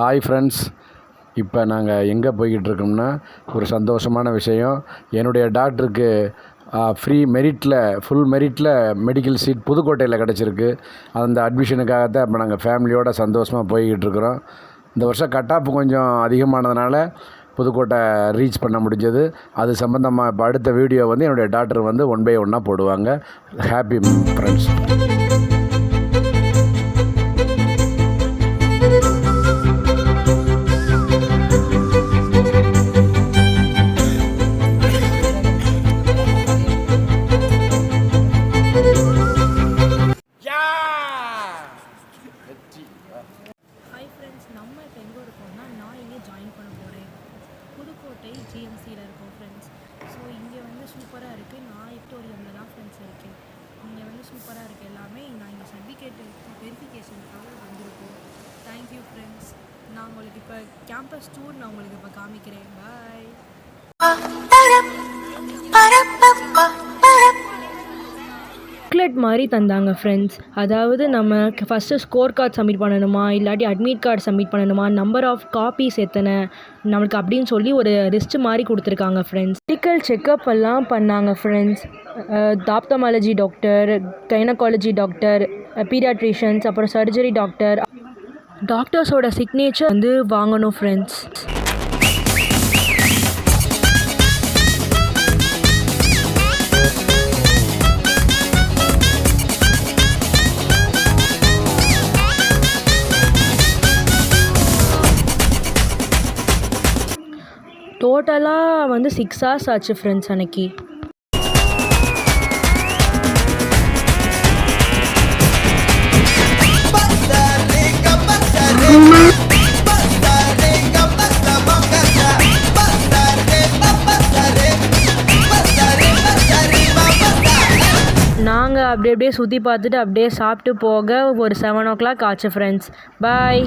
Hi friends, இப்போ நாங்கள் எங்கே போய்கிட்டுருக்கோம்னா ஒரு சந்தோஷமான விஷயம். என்னுடைய டாக்டருக்கு ஃப்ரீ மெரிட்டில் ஃபுல் மெரிட்டில் மெடிக்கல் சீட் புதுக்கோட்டையில் கிடச்சிருக்கு. அந்த அட்மிஷனுக்காகத்தான் இப்போ நாங்கள் ஃபேமிலியோடு சந்தோஷமாக போய்கிட்டுருக்குறோம். இந்த வருஷம் கட் ஆஃப் கொஞ்சம் அதிகமானதுனால புதுக்கோட்டை ரீச் பண்ண முடிஞ்சது. அது சம்மந்தமாக இப்போ அடுத்த வீடியோ வந்து என்னுடைய டாக்டர் வந்து 1 by 1 போடுவாங்க. Happy friends. நம்ம இப்போ எங்கே இருக்கோம்னா நான் இங்கே ஜாயின் பண்ண போகிறேன். புதுக்கோட்டை ஜிஎம்சியில் இருக்கோம் ஃப்ரெண்ட்ஸ். ஸோ இங்கே வந்து சூப்பராக இருக்குது. நான் விக்டோரியமில் தான் ஃப்ரெண்ட்ஸ் இருக்கேன். இங்கே வந்து சூப்பராக இருக்குது எல்லாமே. நான் இங்கே சர்டிஃபிகேட் வெரிஃபிகேஷனுக்காக வந்திருக்கோம். Thank you friends. நான் உங்களுக்கு இப்போ கேம்பஸ் டூர் நான் உங்களுக்கு இப்போ காமிக்கிறேன். பாய். புக்லெட் மாதிரி தந்தாங்க ஃப்ரெண்ட்ஸ். அதாவது நம்ம ஃபஸ்ட்டு ஸ்கோர் கார்டு சப்மிட் பண்ணணுமா, இல்லாட்டி அட்மிட் கார்டு சப்மிட் பண்ணணுமா, நம்பர் ஆஃப் காப்பீஸ் எத்தனை நம்மளுக்கு அப்படின்னு சொல்லி ஒரு லிஸ்ட் மாதிரி கொடுத்துருக்காங்க ஃப்ரெண்ட்ஸ். மெடிக்கல் செக்கப் எல்லாம் பண்ணாங்க friends. Ophthalmology doctor, gynaecology doctor, paediatricians, அப்புறம் சர்ஜரி டாக்டர், டாக்டர்ஸோட சிக்னேச்சர் வந்து வாங்கணும் ஃப்ரெண்ட்ஸ். டோட்டலாக வந்து 6 hours ஆச்சு ஃப்ரெண்ட்ஸ் அன்னைக்கு. நாங்கள் அப்படியே சுற்றி பார்த்துட்டு அப்படியே சாப்பிட்டு போக ஒரு 7 o'clock ஆச்சு ஃப்ரெண்ட்ஸ். பாய்.